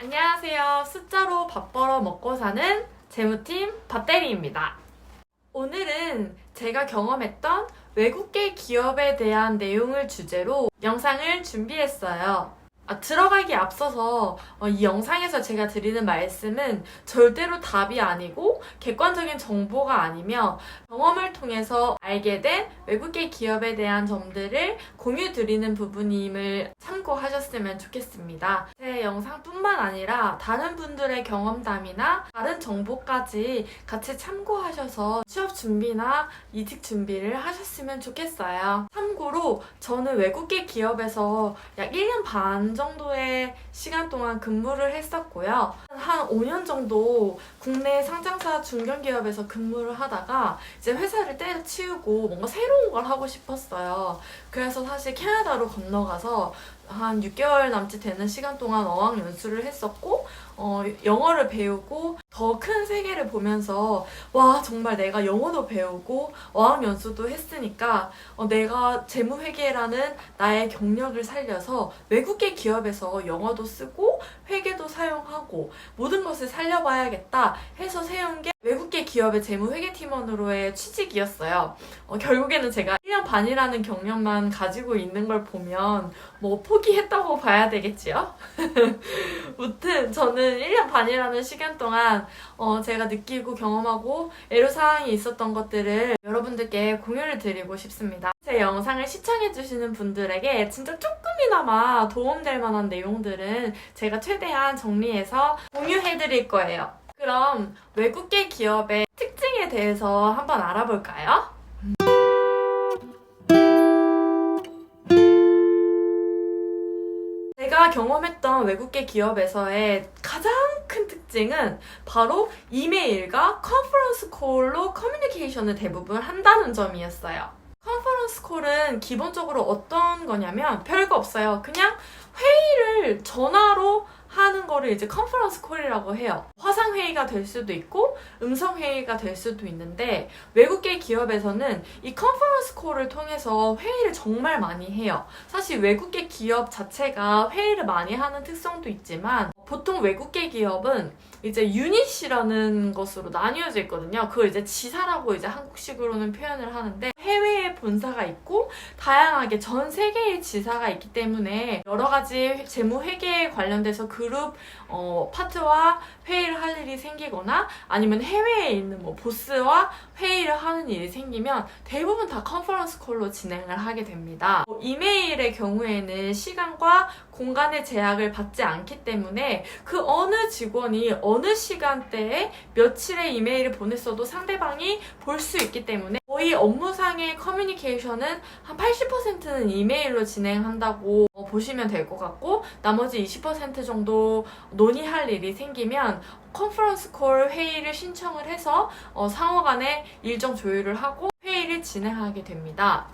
안녕하세요. 숫자로 밥 벌어 먹고 사는 재무팀 밥대리입니다. 오늘은 제가 경험했던 외국계 기업에 대한 내용을 주제로 영상을 준비했어요. 들어가기 앞서서 이 영상에서 제가 드리는 말씀은 절대로 답이 아니고 객관적인 정보가 아니며 경험을 통해서 알게 된 외국계 기업에 대한 점들을 공유 드리는 부분임을 참고하셨으면 좋겠습니다. 제 영상뿐만 아니라 다른 분들의 경험담이나 다른 정보까지 같이 참고하셔서 취업 준비나 이직 준비를 하셨으면 좋겠어요. 참고로 저는 외국계 기업에서 약 1년 반 정도의 시간 동안 근무를 했었고요. 한 5년 정도 국내 상장사 중견기업에서 근무를 하다가 이제 회사를 때려치우고 뭔가 새로운 걸 하고 싶었어요. 그래서 사실 캐나다로 건너가서 한 6개월 남짓 되는 시간 동안 어학연수를 했었고 영어를 배우고 더 큰 세계를 보면서 와 정말 내가 영어도 배우고 어학연수도 했으니까 내가 재무회계라는 나의 경력을 살려서 외국계 기업에서 영어도 쓰고 회계도 사용하고 모든 것을 살려봐야겠다 해서 세운 게 외국계 기업의 재무회계팀원으로의 취직이었어요. 결국에는 제가 1년 반이라는 경력만 가지고 있는 걸 보면 뭐 포기했다고 봐야 되겠지요? 무튼 저는 1년 반이라는 시간 동안 제가 느끼고 경험하고 애로사항이 있었던 것들을 여러분들께 공유를 드리고 싶습니다. 제 영상을 시청해주시는 분들에게 진짜 조금이나마 도움될 만한 내용들은 제가 최대한 정리해서 공유해드릴 거예요. 그럼 외국계 기업의 특징에 대해서 한번 알아볼까요? 제가 경험했던 외국계 기업에서의 가장 큰 특징은 바로 이메일과 컨퍼런스 콜로 커뮤니케이션을 대부분 한다는 점이었어요. 컨퍼런스 콜은 기본적으로 어떤 거냐면 별거 없어요. 그냥 회의를 전화로 하는 거를 이제 컨퍼런스 콜이라고 해요. 화상회의가 될 수도 있고 음성회의가 될 수도 있는데 외국계 기업에서는 이 컨퍼런스 콜을 통해서 회의를 정말 많이 해요. 사실 외국계 기업 자체가 회의를 많이 하는 특성도 있지만 보통 외국계 기업은 이제 유닛이라는 것으로 나뉘어져 있거든요. 그걸 이제 지사라고 이제 한국식으로는 표현을 하는데 해외에 본사가 있고 다양하게 전 세계의 지사가 있기 때문에 여러 가지 재무 회계에 관련돼서 그룹 파트와 회의를 할 일이 생기거나 아니면 해외에 있는 뭐 보스와 회의를 하는 일이 생기면 대부분 다 컨퍼런스 콜로 진행을 하게 됩니다. 이메일의 경우에는 시간과 공간의 제약을 받지 않기 때문에 그 어느 직원이 어느 시간대에 며칠의 이메일을 보냈어도 상대방이 볼 수 있기 때문에 거의 업무상의 커뮤니케이션은 한 80%는 이메일로 진행한다고 보시면 될 것 같고 나머지 20% 정도 논의할 일이 생기면 컨퍼런스 콜 회의를 신청을 해서 상호 간에 일정 조율을 하고 회의를 진행하게 됩니다.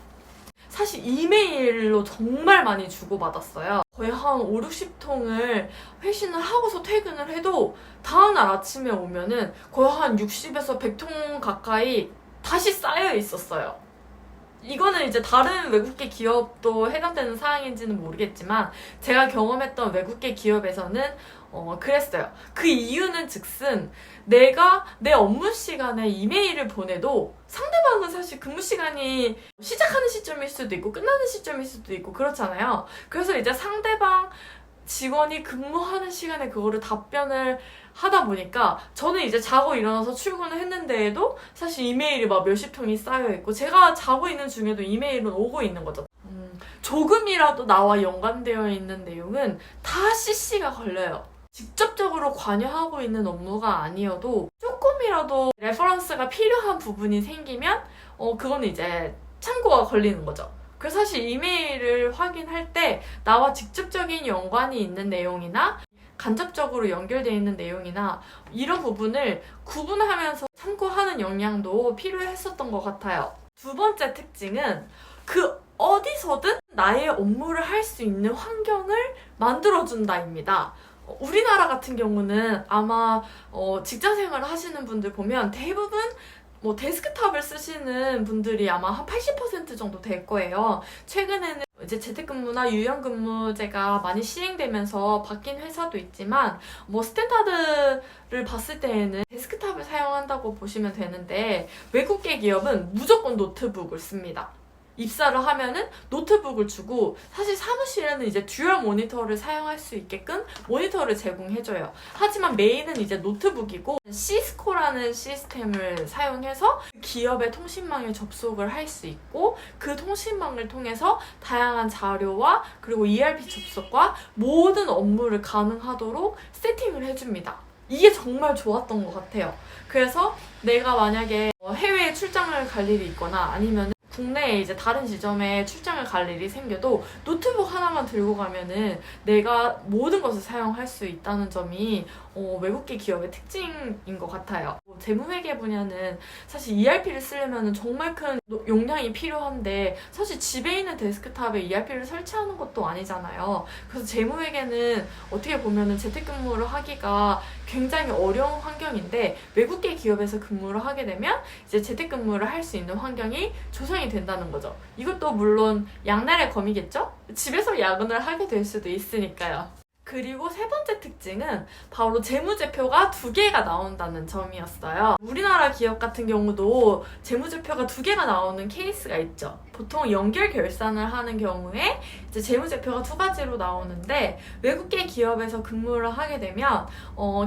사실 이메일로 정말 많이 주고받았어요. 거의 한 5, 60통을 회신을 하고서 퇴근을 해도 다음날 아침에 오면은 거의 한 60에서 100통 가까이 다시 쌓여 있었어요. 이거는 이제 다른 외국계 기업도 해당되는 사항인지는 모르겠지만 제가 경험했던 외국계 기업에서는 그랬어요. 그 이유는 즉슨 내가 내 업무 시간에 이메일을 보내도 상대방은 사실 근무 시간이 시작하는 시점일 수도 있고 끝나는 시점일 수도 있고 그렇잖아요. 그래서 이제 상대방 직원이 근무하는 시간에 그거를 답변을 하다 보니까 저는 이제 자고 일어나서 출근을 했는데도 사실 이메일이 막 몇십 통이 쌓여있고 제가 자고 있는 중에도 이메일은 오고 있는 거죠. 조금이라도 나와 연관되어 있는 내용은 다 CC가 걸려요. 직접적으로 관여하고 있는 업무가 아니어도 조금이라도 레퍼런스가 필요한 부분이 생기면 그거는 이제 참고가 걸리는 거죠. 그래서 사실 이메일을 확인할 때 나와 직접적인 연관이 있는 내용이나 간접적으로 연결되어 있는 내용이나 이런 부분을 구분하면서 참고하는 역량도 필요했었던 것 같아요. 두 번째 특징은 그 어디서든 나의 업무를 할 수 있는 환경을 만들어준다입니다. 우리나라 같은 경우는 아마 직장 생활을 하시는 분들 보면 대부분 데스크탑을 쓰시는 분들이 아마 한 80% 정도 될 거예요. 최근에는 이제 재택근무나 유연근무제가 많이 시행되면서 바뀐 회사도 있지만 뭐 스탠다드를 봤을 때에는 데스크탑을 사용한다고 보시면 되는데 외국계 기업은 무조건 노트북을 씁니다. 입사를 하면은 노트북을 주고 사실 사무실에는 이제 듀얼 모니터를 사용할 수 있게끔 모니터를 제공해줘요. 하지만 메인은 이제 노트북이고 시스코라는 시스템을 사용해서 기업의 통신망에 접속을 할 수 있고 그 통신망을 통해서 다양한 자료와 그리고 ERP 접속과 모든 업무를 가능하도록 세팅을 해줍니다. 이게 정말 좋았던 것 같아요. 그래서 내가 만약에 해외에 출장을 갈 일이 있거나 아니면 국내에 이제 다른 지점에 출장을 갈 일이 생겨도 노트북 하나만 들고 가면은 내가 모든 것을 사용할 수 있다는 점이 외국계 기업의 특징인 것 같아요. 재무회계 분야는 사실 ERP를 쓰려면 정말 큰 용량이 필요한데 사실 집에 있는 데스크탑에 ERP를 설치하는 것도 아니잖아요. 그래서 재무회계는 어떻게 보면은 재택근무를 하기가 굉장히 어려운 환경인데 외국계 기업에서 근무를 하게 되면 이제 재택근무를 할 수 있는 환경이 조성이 된다는 거죠. 이것도 물론 양날의 검이겠죠? 집에서 야근을 하게 될 수도 있으니까요. 그리고 세 번째 특징은 바로 재무제표가 2개가 나온다는 점이었어요. 우리나라 기업 같은 경우도 재무제표가 2개가 나오는 케이스가 있죠. 보통 연결 결산을 하는 경우에 이제 재무제표가 2가지로 나오는데 외국계 기업에서 근무를 하게 되면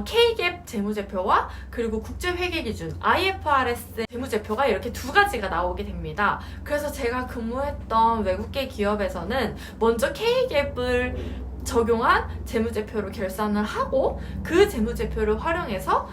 K-GAAP 재무제표와 그리고 국제회계기준 IFRS 재무제표가 이렇게 2가지가 나오게 됩니다. 그래서 제가 근무했던 외국계 기업에서는 먼저 K-GAP을 적용한 재무제표로 결산을 하고 그 재무제표를 활용해서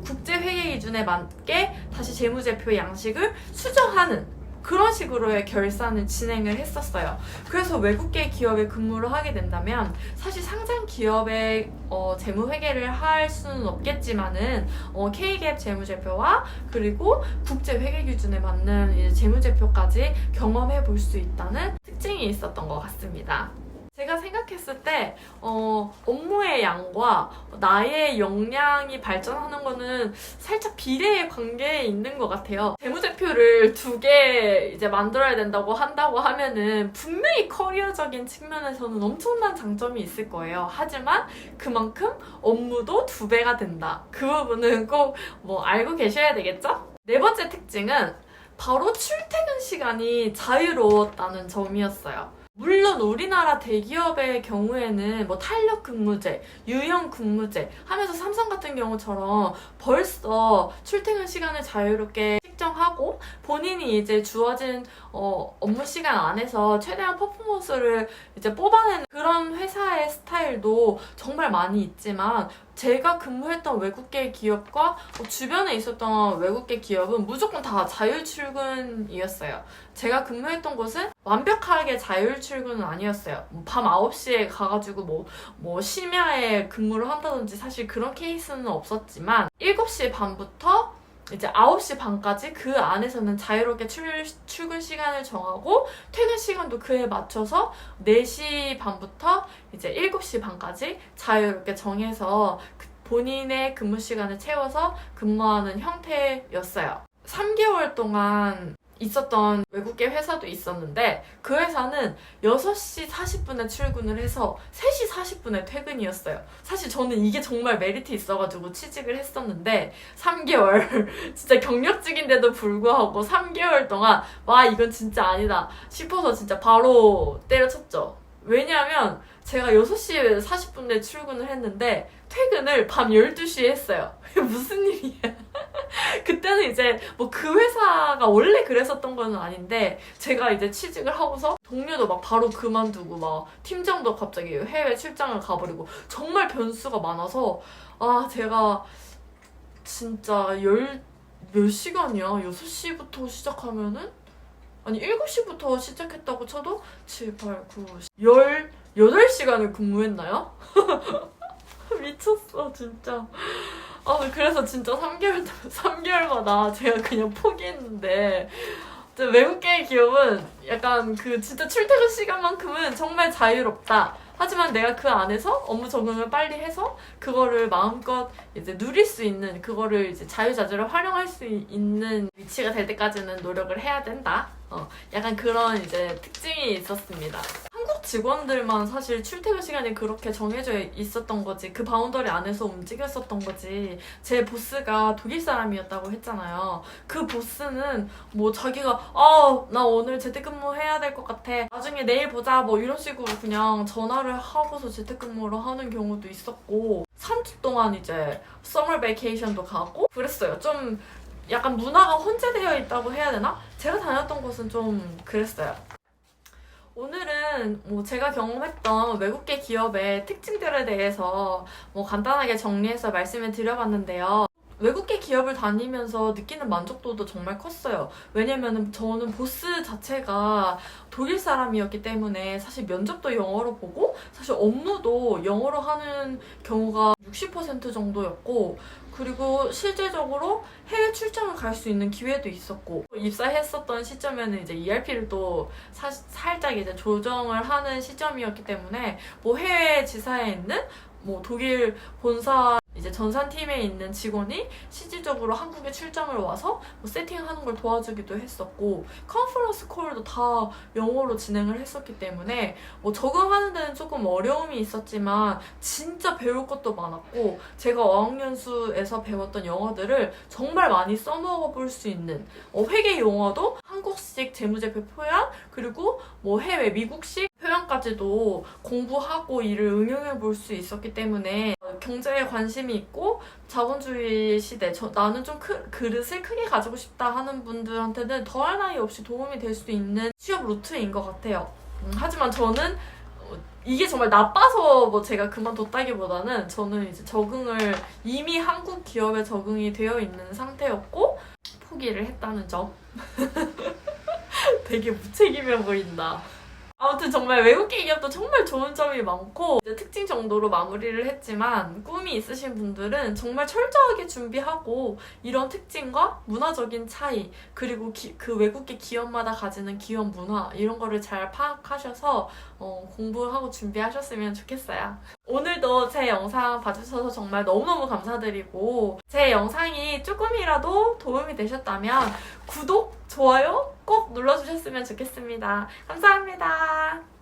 국제회계 기준에 맞게 다시 재무제표 양식을 수정하는 그런 식으로의 결산을 진행을 했었어요. 그래서 외국계 기업에 근무를 하게 된다면 사실 상장 기업의 재무회계를 할 수는 없겠지만은 K-GAAP 재무제표와 그리고 국제회계 기준에 맞는 이제 재무제표까지 경험해 볼 수 있다는 특징이 있었던 것 같습니다. 제가 생각했을 때 업무의 양과 나의 역량이 발전하는 거는 살짝 비례의 관계에 있는 것 같아요. 재무제표를 2개 이제 만들어야 된다고 한다고 하면은 분명히 커리어적인 측면에서는 엄청난 장점이 있을 거예요. 하지만 그만큼 업무도 2배가 된다. 그 부분은 꼭 알고 계셔야 되겠죠? 네 번째 특징은 바로 출퇴근 시간이 자유로웠다는 점이었어요. 물론 우리나라 대기업의 경우에는 탄력 근무제, 유연 근무제 하면서 삼성 같은 경우처럼 벌써 출퇴근 시간을 자유롭게 책정하고 본인이 이제 주어진 업무 시간 안에서 최대한 퍼포먼스를 이제 뽑아내는 그런 회사의 스타일도 정말 많이 있지만 제가 근무했던 외국계 기업과 주변에 있었던 외국계 기업은 무조건 다 자율 출근이었어요. 제가 근무했던 곳은 완벽하게 자율 출근은 아니었어요. 밤 9시에 가가지고 심야에 근무를 한다든지 사실 그런 케이스는 없었지만 7시 반부터 이제 9시 반까지 그 안에서는 자유롭게 출근 시간을 정하고 퇴근 시간도 그에 맞춰서 4시 반부터 이제 7시 반까지 자유롭게 정해서 본인의 근무 시간을 채워서 근무하는 형태였어요. 3개월 동안 있었던 외국계 회사도 있었는데 그 회사는 6시 40분에 출근을 해서 3시 40분에 퇴근이었어요. 사실 저는 이게 정말 메리트 있어가지고 취직을 했었는데 3개월 진짜 경력직인데도 불구하고 3개월 동안 와 이건 진짜 아니다 싶어서 진짜 바로 때려쳤죠. 왜냐하면 제가 6시 40분에 출근을 했는데 퇴근을 밤 12시에 했어요. 무슨 일이야. 그때는 이제 그 회사가 원래 그랬었던 건 아닌데 제가 이제 취직을 하고서 동료도 바로 그만두고 팀장도 갑자기 해외 출장을 가버리고 정말 변수가 많아서 제가 진짜 몇 시간이야? 6시부터 시작하면은 아니 7시부터 시작했다고 쳐도 7, 8, 9, 10 18시간을 근무했나요? 미쳤어 진짜. 그래서 진짜 3개월마다 제가 그냥 포기했는데 외국계 기업은 약간 진짜 출퇴근 시간만큼은 정말 자유롭다. 하지만 내가 그 안에서 업무 적응을 빨리 해서 그거를 마음껏 이제 누릴 수 있는 그거를 이제 자유자재로 활용할 수 있는 위치가 될 때까지는 노력을 해야 된다. 약간 그런 이제 특징이 있었습니다. 한국 직원들만 사실 출퇴근 시간이 그렇게 정해져 있었던 거지. 그 바운더리 안에서 움직였었던 거지. 제 보스가 독일 사람이었다고 했잖아요. 그 보스는 뭐 자기가 나 오늘 재택근무 해야 될 것 같아. 나중에 내일 보자. 뭐 이런 식으로 그냥 전화를 하고서 재택근무를 하는 경우도 있었고 3주 동안 이제 서머 베이케이션도 가고 그랬어요. 좀 약간 문화가 혼재되어 있다고 해야 되나? 제가 다녔던 곳은 좀 그랬어요. 오늘은 뭐 제가 경험했던 외국계 기업의 특징들에 대해서 뭐 간단하게 정리해서 말씀을 드려봤는데요. 외국계 기업을 다니면서 느끼는 만족도도 정말 컸어요. 왜냐면은 저는 보스 자체가 독일 사람이었기 때문에 사실 면접도 영어로 보고 사실 업무도 영어로 하는 경우가 60% 정도였고 그리고 실제적으로 해외 출장을 갈 수 있는 기회도 있었고 입사했었던 시점에는 이제 ERP를 또 살짝 이제 조정을 하는 시점이었기 때문에 뭐 해외 지사에 있는 뭐 독일 본사 이제 전산팀에 있는 직원이 실질적으로 한국에 출장을 와서 뭐 세팅하는 걸 도와주기도 했었고 컨퍼런스 콜도 다 영어로 진행을 했었기 때문에 뭐 적응하는 데는 조금 어려움이 있었지만 진짜 배울 것도 많았고 제가 어학연수에서 배웠던 영어들을 정말 많이 써먹어 볼 수 있는 회계 용어도 한국식 재무제표 표현 그리고 뭐 해외 미국식 표현까지도 공부하고 이를 응용해 볼 수 있었기 때문에 경제에 관심이 있고 자본주의 시대 나는 좀 그릇을 크게 가지고 싶다 하는 분들한테는 더할 나위 없이 도움이 될 수 있는 취업 루트인 것 같아요. 하지만 저는 이게 정말 나빠서 뭐 제가 그만뒀다기보다는 저는 이제 적응을 이미 한국 기업에 적응이 되어 있는 상태였고 포기를 했다는 점. 되게 무책임해 보인다. 아무튼 정말 외국계 기업도 정말 좋은 점이 많고 이제 특징 정도로 마무리를 했지만 꿈이 있으신 분들은 정말 철저하게 준비하고 이런 특징과 문화적인 차이 그리고 그 외국계 기업마다 가지는 기업 문화 이런 거를 잘 파악하셔서 공부하고 준비하셨으면 좋겠어요. 오늘도 제 영상 봐주셔서 정말 너무너무 감사드리고 제 영상이 조금이라도 도움이 되셨다면 구독, 좋아요 꼭 눌러주셨으면 좋겠습니다. 감사합니다.